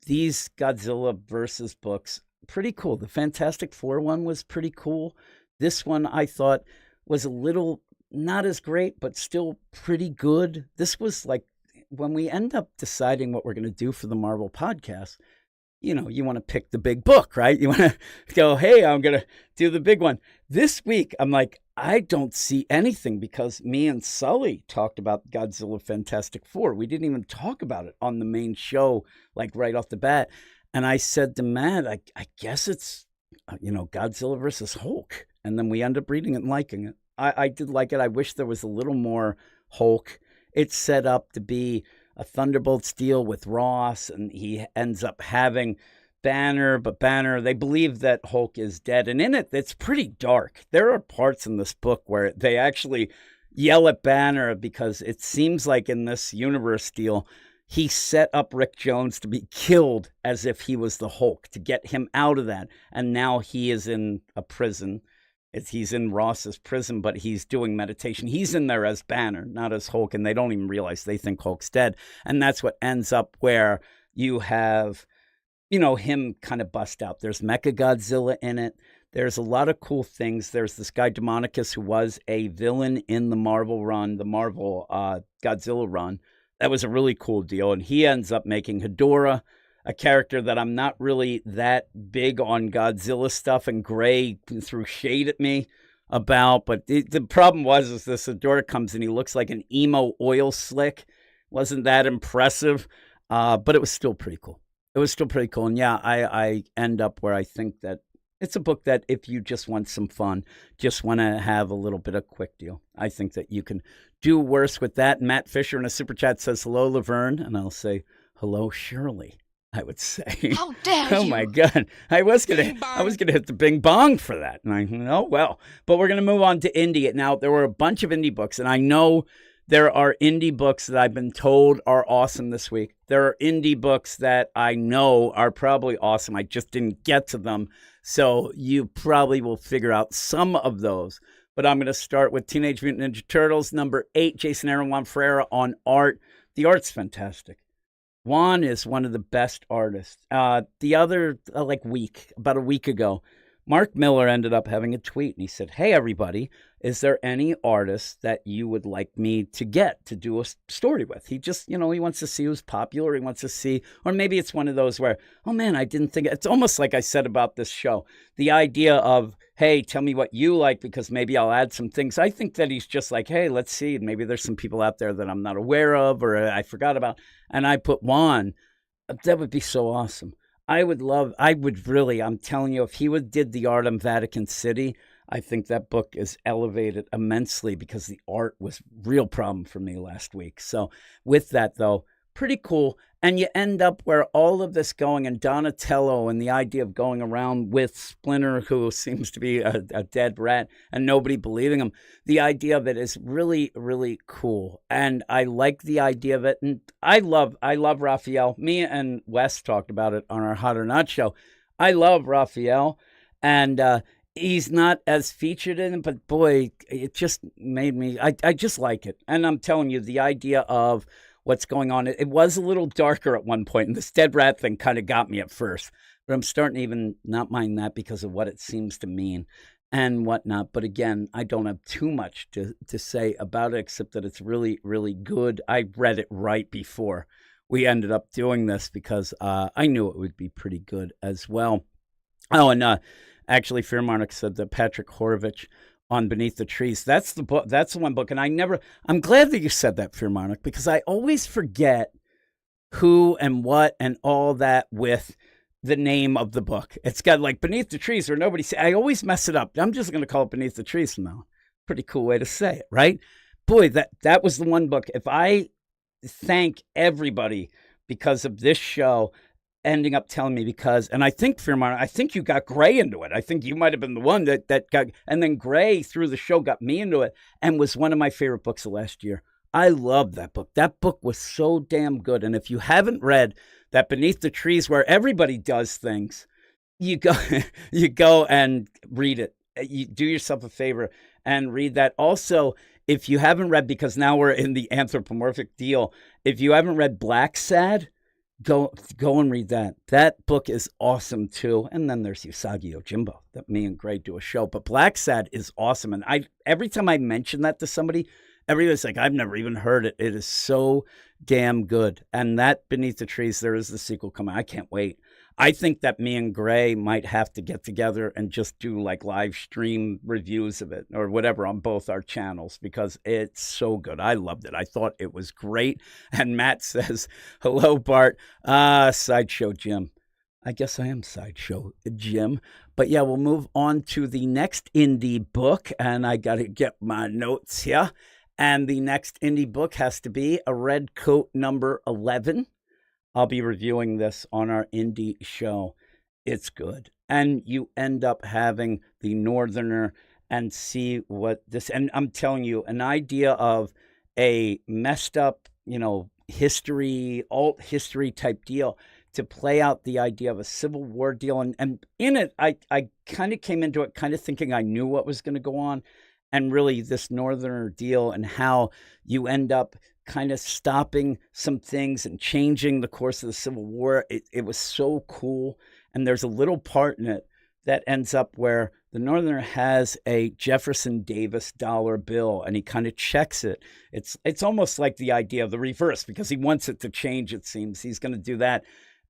These Godzilla versus books, pretty cool. The Fantastic Four one was pretty cool. This one I thought was a little not as great, but still pretty good. This was like when we end up deciding what we're going to do for the Marvel podcast, you want to pick the big book, right? You want to go, hey, I'm going to do the big one. This week, I'm like, I don't see anything because me and Sully talked about Godzilla Fantastic Four. We didn't even talk about it on the main show, like right off the bat. And I said to Matt, I guess it's, Godzilla versus Hulk. And then we end up reading it and liking it. I did like it. I wish there was a little more Hulk. It's set up to be a Thunderbolts deal with Ross, and he ends up having Banner, but Banner, they believe that Hulk is dead. And in it, it's pretty dark. There are parts in this book where they actually yell at Banner because it seems like in this universe deal, he set up Rick Jones to be killed as if he was the Hulk to get him out of that. And now he is in a prison. He's in Ross's prison, but he's doing meditation. He's in there as Banner, not as Hulk, and they don't even realize they think Hulk's dead. And that's what ends up where you have, him kind of bust out. There's Mechagodzilla in it. There's a lot of cool things. There's this guy, Demonicus, who was a villain in the Marvel run, the Marvel Godzilla run. That was a really cool deal. And he ends up making Hedorah, a character that I'm not really that big on Godzilla stuff, and Gray threw shade at me about. But the problem is this Hedorah comes and he looks like an emo oil slick. Wasn't that impressive, but it was still pretty cool. It was still pretty cool. And yeah, I end up where I think that it's a book that if you just want some fun, just want to have a little bit of quick deal, I think that you can do worse with that. Matt Fisher in a super chat says, hello, Laverne. And I'll say, hello, Shirley. I would say. How dare you? Oh my God. I was gonna hit the bing bong for that. And but we're gonna move on to indie. Now there were a bunch of indie books, and I know there are indie books that I've been told are awesome this week. There are indie books that I know are probably awesome. I just didn't get to them. So you probably will figure out some of those. But I'm gonna start with Teenage Mutant Ninja Turtles, number 8, Jason Aaron, Juan Ferreira on art. The art's fantastic. Juan is one of the best artists. The other, about a week ago, Mark Miller ended up having a tweet, and he said, hey, everybody, is there any artist that you would like me to get to do a story with? He just, he wants to see who's popular. He wants to see, or maybe it's one of those where, oh man, I didn't think, it's almost like I said about this show, the idea of, hey, tell me what you like, because maybe I'll add some things. I think that he's just like, hey, let's see. Maybe there's some people out there that I'm not aware of or I forgot about. And I put Juan. That would be so awesome. I'm telling you, if he did the art on Vatican City, I think that book is elevated immensely because the art was a real problem for me last week. So with that, though, pretty cool. And you end up where all of this going, and Donatello and the idea of going around with Splinter, who seems to be a dead rat and nobody believing him. The idea of it is really, really cool. And I like the idea of it. And I love Raphael. Me and Wes talked about it on our Hot or Not show. I love Raphael. And He's not as featured in it, but boy, it just made me. I just like it, and I'm telling you, the idea of what's going on. It was a little darker at one point, and this dead rat thing kind of got me at first. But I'm starting to even not mind that because of what it seems to mean and whatnot. But again, I don't have too much to say about it except that it's really, really good. I read it right before we ended up doing this because I knew it would be pretty good as well. Oh, and actually, Fear Monarch said that Patrick Horvich on Beneath the Trees. That's the book. That's the one book. And I'm glad that you said that, Fear Monarch, because I always forget who and what and all that with the name of the book. It's got like Beneath the Trees or nobody say. I always mess it up. I'm just going to call it Beneath the Trees now. Pretty cool way to say it, right? Boy, that was the one book. If I thank everybody because of this show ending up telling me and I think Fearmont, I think you got Gray into it. I think you might have been the one that got, and then Gray through the show got me into it and was one of my favorite books of last year. I loved that book. That book was so damn good. And if you haven't read that Beneath the Trees where everybody does things, you go and read it. You do yourself a favor and read that. Also, if you haven't read, because now we're in the anthropomorphic deal, if you haven't read Blacksad, go and read that. That book is awesome too. And then there's Usagi Yojimbo that me and Gray do a show. But Blacksad is awesome. And every time I mention that to somebody, everybody's like, I've never even heard it. It is so damn good. And that Beneath the Trees, there is the sequel coming. I can't wait. I think that me and Gray might have to get together and just do like live stream reviews of it or whatever on both our channels because it's so good. I loved it. I thought it was great. And Matt says, hello, Bart. Sideshow Jim. I guess I am Sideshow Jim. But yeah, we'll move on to the next indie book. And I got to get my notes here. And the next indie book has to be A Red Coat number 11. I'll be reviewing this on our indie show. It's good. And you end up having the Northerner and see what this, and I'm telling you, an idea of a messed up, history, alt history type deal to play out the idea of a Civil War deal. And in it, I kind of came into it kind of thinking I knew what was going to go on. And really this Northerner deal and how you end up kind of stopping some things and changing the course of the Civil War. It was so cool. And there's a little part in it that ends up where the Northerner has a Jefferson Davis dollar bill and he kind of checks it. It's almost like the idea of the reverse because he wants it to change, it seems. He's going to do that.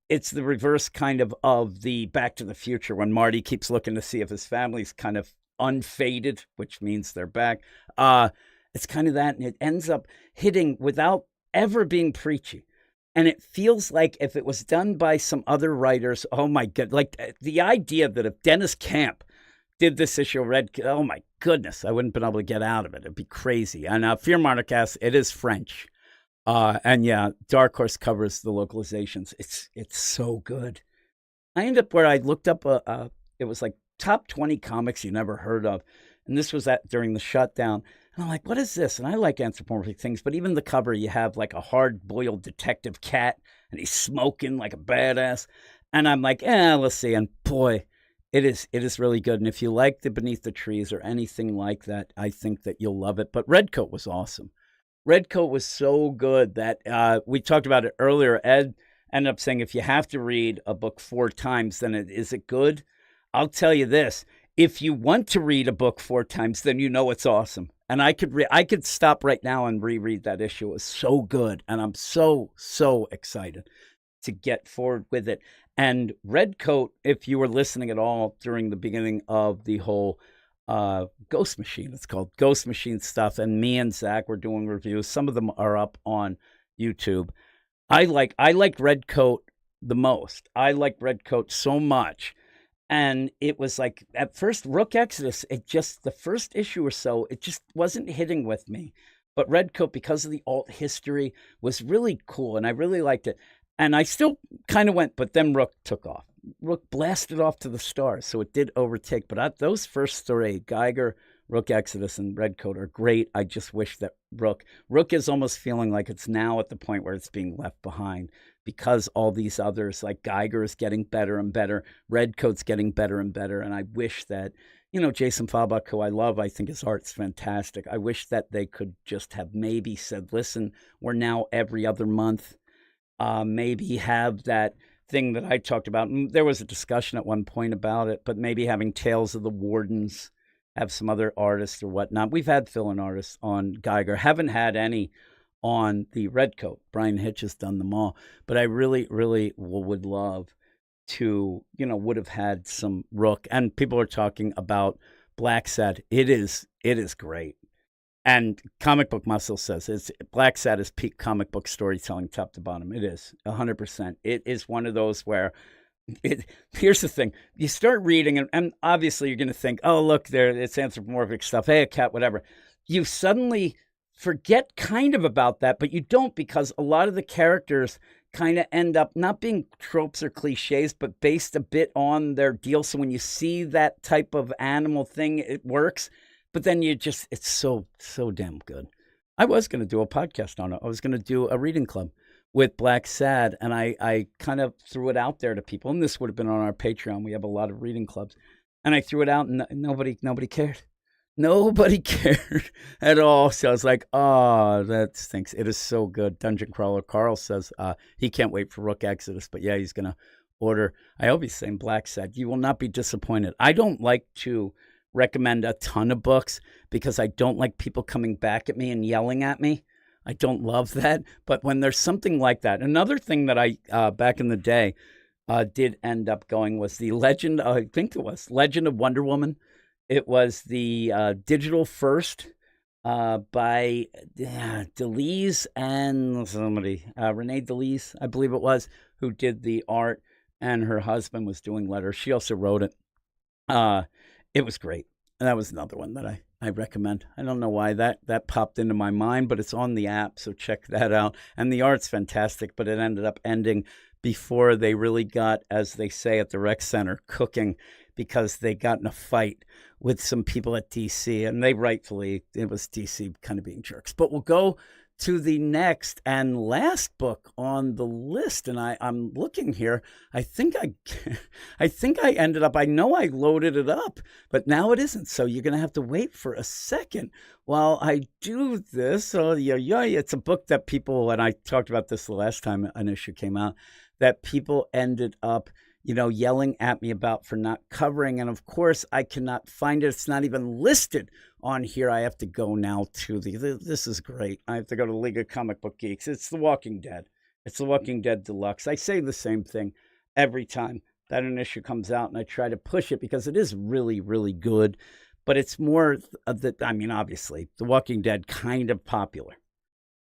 It's the reverse kind of the Back to the Future when Marty keeps looking to see if his family's kind of unfaded, which means they're back. It's kind of that, and it ends up hitting without ever being preachy. And it feels like if it was done by some other writers, oh my God, like the idea that if Dennis Camp did this issue of Red, oh my goodness, I wouldn't have been able to get out of it. It'd be crazy. And Fear Monarch asks, it is French. And yeah, Dark Horse covers the localizations. It's so good. I ended up where I looked up, it was like top 20 comics you never heard of. And this was during the shutdown. And I'm like, what is this? And I like anthropomorphic things, but even the cover, you have like a hard-boiled detective cat, and he's smoking like a badass. And I'm like, let's see. And boy, it is really good. And if you like the Beneath the Trees or anything like that, I think that you'll love it. But Redcoat was awesome. Redcoat was so good that we talked about it earlier. Ed ended up saying, if you have to read a book 4 times, then is it good? I'll tell you this. If you want to read a book 4 times, then you know it's awesome. And I could stop right now and reread that issue. It was so good. And I'm so excited to get forward with it. And Redcoat, if you were listening at all during the beginning of the whole Ghost Machine, it's called Ghost Machine stuff, and me and Zach were doing reviews. Some of them are up on YouTube. I like Redcoat the most. I like Redcoat so much. And it was like, at first, Rook Exodus, the first issue or so, it just wasn't hitting with me. But Redcoat, because of the alt history, was really cool, and I really liked it. And I still kind of went, but then Rook took off. Rook blasted off to the stars, so it did overtake. But those first 3, Geiger, Rook Exodus, and Redcoat are great. I just wish that Rook is almost feeling like it's now at the point where it's being left behind. Because all these others, like Geiger is getting better and better, Redcoat's getting better and better, and I wish that Jason Fabok, who I love, I think his art's fantastic. I wish that they could just have maybe said, listen, we're now every other month. Maybe have that thing that I talked about. And there was a discussion at one point about it, but maybe having Tales of the Wardens, have some other artists or whatnot. We've had fill-in artists on Geiger. Haven't had any on the Redcoat. Brian Hitch has done them all. But I really, really would love to, would have had some Rook. And people are talking about Blacksad. It is great. And Comic Book Muscle says Blacksad is peak comic book storytelling, top to bottom. It is 100%. It is one of those where here's the thing. You start reading, and obviously you're going to think, oh, look, it's anthropomorphic stuff. Hey, a cat, whatever. You suddenly forget kind of about that, but you don't, because a lot of the characters kind of end up not being tropes or cliches, but based a bit on their deal. So when you see that type of animal thing, it works. But then it's so damn good. I was going to do a podcast on it. I was going to do a reading club with Blacksad, and I kind of threw it out there to people. And this would have been on our Patreon. We have a lot of reading clubs. And I threw it out, and nobody cared. Nobody cared at all. So I was like, oh, that stinks. It is so good. Dungeon Crawler Carl says he can't wait for Rook Exodus. But yeah, he's going to order. I hope he's saying Blacksad. You will not be disappointed. I don't like to recommend a ton of books because I don't like people coming back at me and yelling at me. I don't love that. But when there's something like that, another thing that I, back in the day, did end up going was the Legend of Wonder Woman. It was the digital first by Deleuze and somebody, Renee Deleuze, I believe it was, who did the art, and her husband was doing letters. She also wrote it. It was great. And that was another one that I recommend. I don't know why that popped into my mind, but it's on the app, so check that out. And the art's fantastic, but it ended up ending before they really got, as they say at the rec center, cooking, because they got in a fight with some people at DC, and it was DC kind of being jerks. But we'll go to the next and last book on the list, and I'm looking here. I think I ended up. I know I loaded it up, but now it isn't. So you're gonna have to wait for a second while I do this. Oh yeah, it's a book that people, and I talked about this the last time an issue came out, that people ended up yelling at me about for not covering. And of course, I cannot find it. It's not even listed on here. I have to go now to this is great. I have to go to League of Comic Book Geeks. It's The Walking Dead. It's The Walking Dead Deluxe. I say the same thing every time that an issue comes out, and I try to push it because it is really, really good. But it's more of obviously, The Walking Dead kind of popular.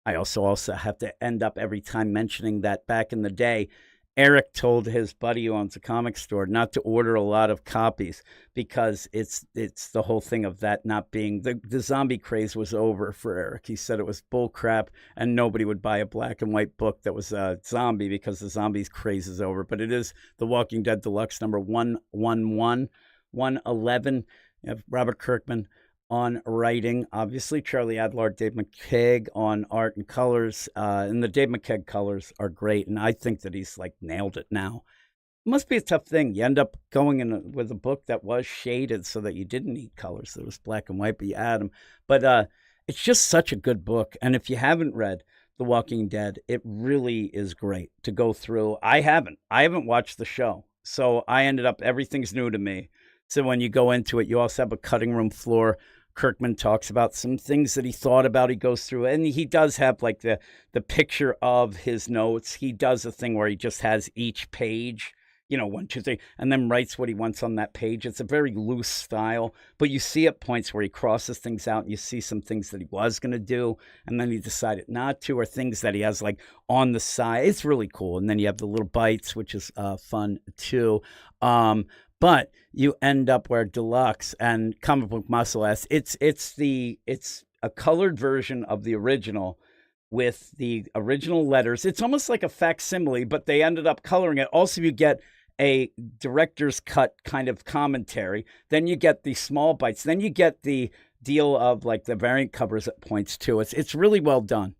I also have to end up every time mentioning that back in the day, Eric told his buddy who owns a comic store not to order a lot of copies because it's the whole thing of that not being the zombie craze was over for Eric. He said it was bull crap and nobody would buy a black and white book that was a zombie because the zombies craze is over. But it is The Walking Dead Deluxe number 111, 111. You have Robert Kirkman on writing, obviously Charlie Adlard, Dave McCaig on art and colors, and the Dave McCaig colors are great, and I think that he's nailed it now. It must be a tough thing. You end up going with a book that was shaded so that you didn't need colors. There was black and white, but you add them. But it's just such a good book, and if you haven't read The Walking Dead, it really is great to go through. I haven't watched the show, so I ended up, everything's new to me. So when you go into it, you also have a cutting room floor. Kirkman talks about some things that he thought about. He goes through, and he does have the picture of his notes. He does a thing where he just has each page, 1, 2, 3, and then writes what he wants on that page. It's a very loose style, but you see at points where he crosses things out, and you see some things that he was going to do, and then he decided not to, or things that he has on the side. It's really cool. And then you have the little bites, which is fun too. But you end up where Deluxe and Comic Book Muscle it's a colored version of the original with the original letters. It's almost like a facsimile, but they ended up coloring it. Also, you get a director's cut kind of commentary. Then you get the small bites. Then you get the deal of the variant covers at points too. It's really well done.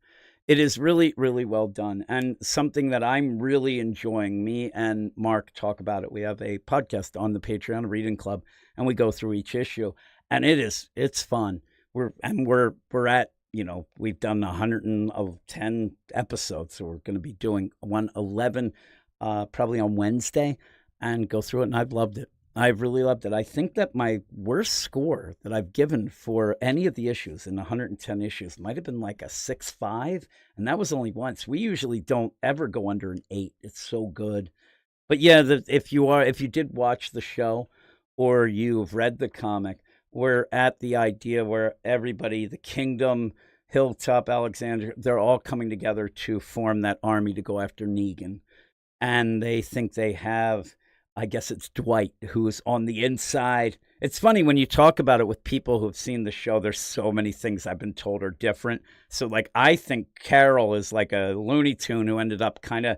It is really, really well done, and something that I'm really enjoying. Me and Mark talk about it. We have a podcast on the Patreon, a reading club, and we go through each issue, and it's fun. We're at, we've done 110 episodes, so we're going to be doing 111 probably on Wednesday, and go through it, and I've loved it. I've really loved it. I think that my worst score that I've given for any of the issues in 110 issues might have been like a 6.5, and that was only once. We usually don't ever go under an 8. It's so good. But yeah, if you did watch the show or you've read the comic, we're at the idea where everybody, the Kingdom, Hilltop, Alexandria, they're all coming together to form that army to go after Negan. And they think they have, I guess it's Dwight, who is on the inside. It's funny when you talk about it with people who've seen the show, there's so many things I've been told are different. So, like, I think Carol is like a Looney Tune who ended up kind of,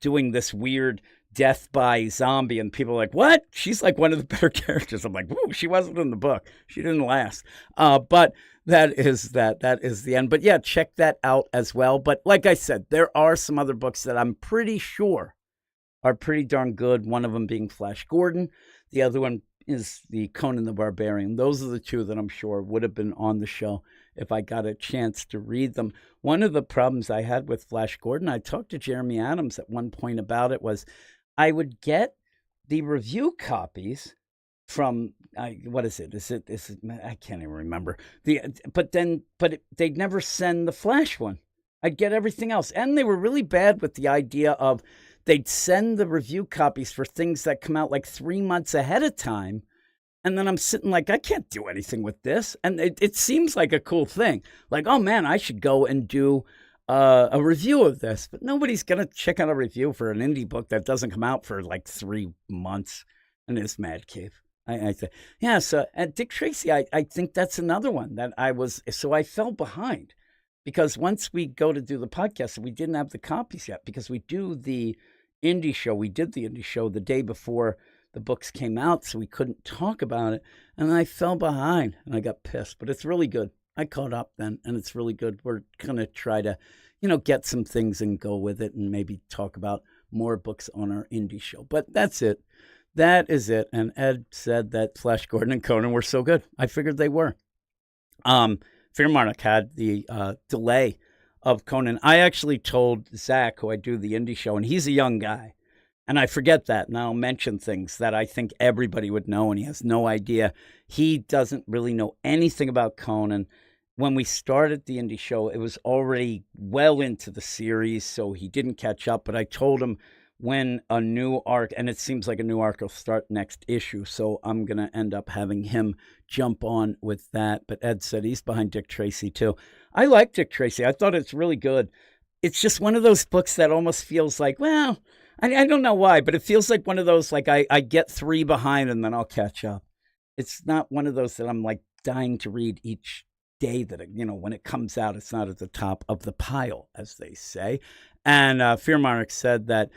doing this weird death by zombie. And people are like, what? She's like one of the better characters. I'm like, whoa, she wasn't in the book. She didn't last. But that is the end. But yeah, check that out as well. But like I said, there are some other books that I'm pretty sure are pretty darn good. One of them being Flash Gordon. The other one is the Conan the Barbarian. Those are the two that I'm sure would have been on the show if I got a chance to read them. One of the problems I had with Flash Gordon, I talked to Jeremy Adams at one point about it, was I would get the review copies from, what is it? Is it? I can't even remember. They'd never send the Flash one. I'd get everything else. And they were really bad with the idea of, they'd send the review copies for things that come out like 3 months ahead of time. And then I'm sitting like, I can't do anything with this. And it seems like a cool thing. Like, oh man, I should go and do a review of this. But nobody's going to check out a review for an indie book that doesn't come out for like 3 months in this mad cave. I think, yeah. So at Dick Tracy, I think that's another one that I fell behind. Because once we go to do the podcast, we didn't have the copies yet, because we do the indie show. We did the indie show the day before the books came out, so we couldn't talk about it. And I fell behind, and I got pissed. But it's really good. I caught up then, and it's really good. We're going to try to, get some things and go with it, and maybe talk about more books on our indie show. But that's it. That is it. And Ed said that Flash Gordon and Conan were so good. I figured they were. Fearmarnock had the delay of Conan. I actually told Zach, who I do the indie show, and he's a young guy, and I forget that, and I'll mention things that I think everybody would know, and he has no idea. He doesn't really know anything about Conan. When we started the indie show, it was already well into the series, so he didn't catch up, but I told him when a new arc, and it seems like a new arc will start next issue, so I'm going to end up having him jump on with that. But Ed said he's behind Dick Tracy too. I like Dick Tracy. I thought it's really good. It's just one of those books that almost feels like, well, I don't know why, but it feels like one of those, like I get 3 behind and then I'll catch up. It's not one of those that I'm like dying to read each day that, when it comes out, it's not at the top of the pile, as they say. And Fearmarnock said that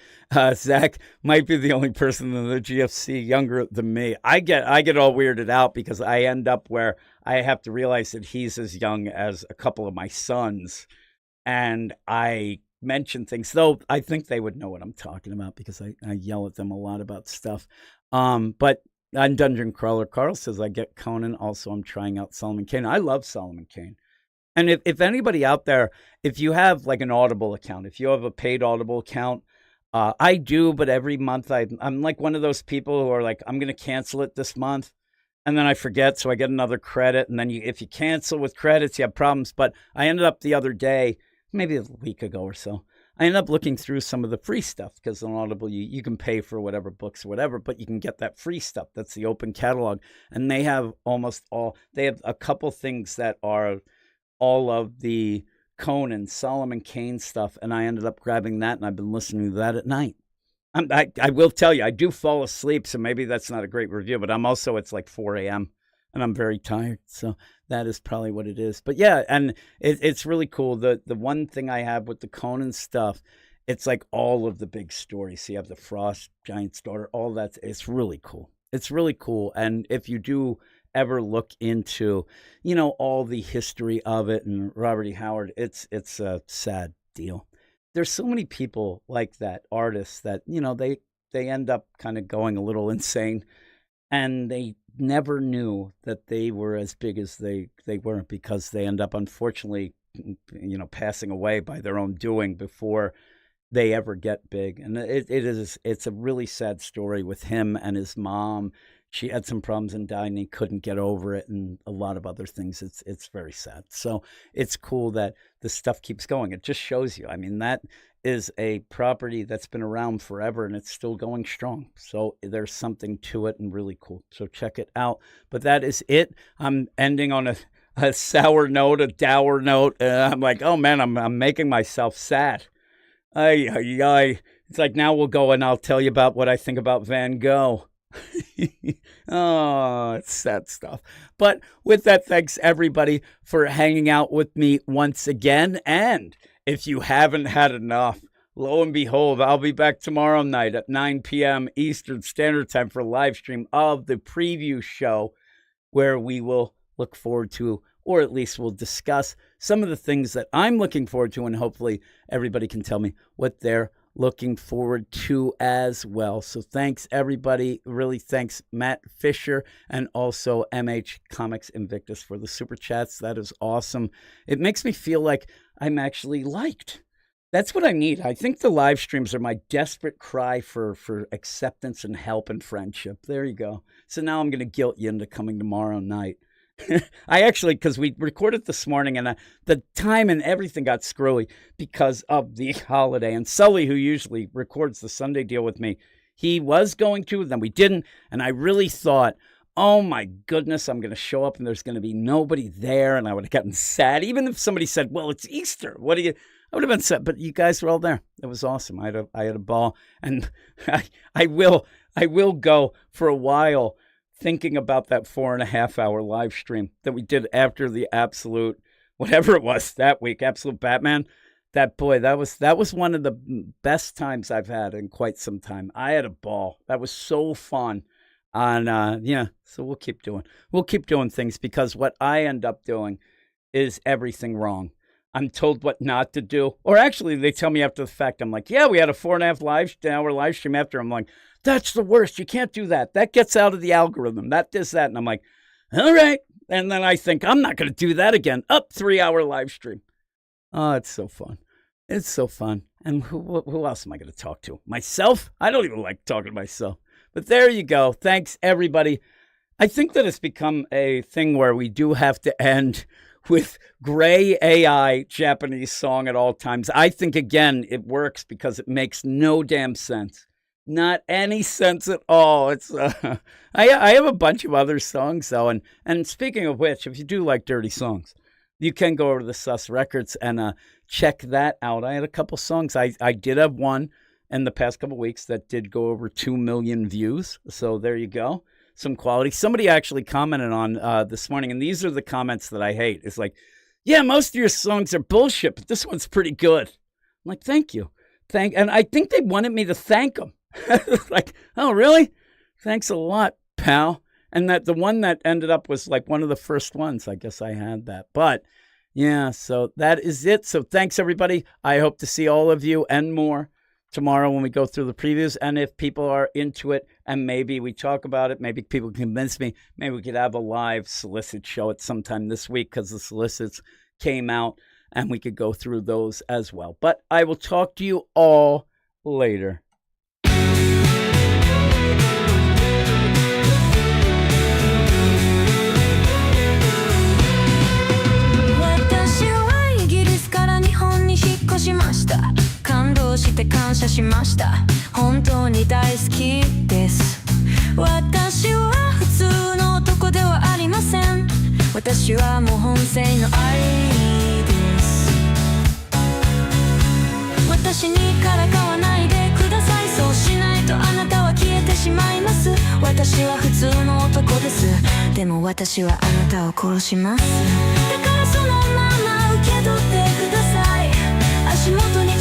Zach might be the only person in the GFC younger than me. I get all weirded out because I end up where I have to realize that he's as young as a couple of my sons. And I mention things, though I think they would know what I'm talking about because I yell at them a lot about stuff. But on Dungeon Crawler, Carl says I get Conan. Also, I'm trying out Solomon Kane. I love Solomon Kane. And if anybody out there, if you have like an Audible account, if you have a paid Audible account, I do, but every month I'm like one of those people who are like, I'm going to cancel it this month. And then I forget, so I get another credit. And then if you cancel with credits, you have problems. But I ended up the other day, maybe a week ago or so, I ended up looking through some of the free stuff because on Audible, you can pay for whatever books or whatever, but you can get that free stuff. That's the open catalog. And they have they have a couple things that are all of the Conan, Solomon Kane stuff, and I ended up grabbing that, and I've been listening to that at night. I will tell you, I do fall asleep, so maybe that's not a great review, but it's like 4 a.m., and I'm very tired, so that is probably what it is. But yeah, and it's really cool. The one thing I have with the Conan stuff, it's like all of the big stories. So you have the Frost Giant's daughter, all that. It's really cool. It's really cool, and if you do ever look into, all the history of it and Robert E. Howard, it's a sad deal. There's so many people like that, artists that, they end up kind of going a little insane, and they never knew that they were as big as they weren't, because they end up, unfortunately, passing away by their own doing before they ever get big. And it's a really sad story with him and his mom. She had some problems and died, and he couldn't get over it, and a lot of other things. It's very sad. So it's cool that the stuff keeps going. It just shows you. I mean, that is a property that's been around forever, and it's still going strong. So there's something to it, and really cool. So check it out. But that is it. I'm ending on a sour note, a dour note. I'm like, oh man, I'm making myself sad. It's like, now we'll go and I'll tell you about what I think about Van Gogh. Oh, it's sad stuff. But with that, thanks everybody for hanging out with me once again. And if you haven't had enough, lo and behold, I'll be back tomorrow night at 9 p.m. Eastern Standard Time for a live stream of the preview show, where we will look forward to, or at least we'll discuss some of the things that I'm looking forward to, and hopefully everybody can tell me what they're looking forward to as well. So thanks everybody. Really thanks Matt Fisher and also MH Comics Invictus for the super chats. That is awesome. It makes me feel like I'm actually liked. That's what I need. I think the live streams are my desperate cry for acceptance and help and friendship. There you go. So now I'm going to guilt you into coming tomorrow night. I actually, because we recorded this morning, and the time and everything got screwy because of the holiday. And Sully, who usually records the Sunday deal with me, he was going to, then we didn't. And I really thought, oh my goodness, I'm going to show up and there's going to be nobody there. And I would have gotten sad. Even if somebody said, well, it's Easter. I would have been sad. But you guys were all there. It was awesome. I had a ball. And I will go for a while thinking about that 4.5-hour live stream that we did after the Absolute, whatever it was that week, Absolute Batman. That was one of the best times I've had in quite some time. I had a ball. That was so fun. And so we'll keep doing things, because what I end up doing is everything wrong. I'm told what not to do. Or actually, they tell me after the fact. I'm like, yeah, we had a 4.5-hour live stream after. I'm like, that's the worst. You can't do that. That gets out of the algorithm. That does that. And I'm like, all right. And then I think, I'm not going to do that again. 3-hour live stream. Oh, it's so fun. It's so fun. And who else am I going to talk to? Myself? I don't even like talking to myself. But there you go. Thanks, everybody. I think that it's become a thing where we do have to end with gray AI Japanese song at all times. I think, again, it works because it makes no damn sense. Not any sense at all. It's I have a bunch of other songs, though. And speaking of which, if you do like dirty songs, you can go over to the Sus Records and check that out. I had a couple songs. I did have one in the past couple weeks that did go over 2 million views. So there you go. Some quality. Somebody actually commented on this morning, and these are the comments that I hate. It's like, yeah, most of your songs are bullshit, but this one's pretty good. I'm like, thank you. And I think they wanted me to thank them. Like, oh, really? Thanks a lot, pal. And that the one that ended up was like one of the first ones. I guess I had that. But yeah, so that is it. So thanks, everybody. I hope to see all of you and more tomorrow when we go through the previews. And if people are into it and maybe we talk about it, maybe people convince me, maybe we could have a live solicit show at sometime this week, because the solicits came out and we could go through those as well. But I will talk to you all later.感動して感謝しました。本当に大好きです。私は普通の男ではありません。私はもう本性の愛です。私にからかわないでください。そうしないとあなたは消えてしまいます。私は普通の男です。でも私はあなたを殺します。だからそのまま受け取ってください。足元に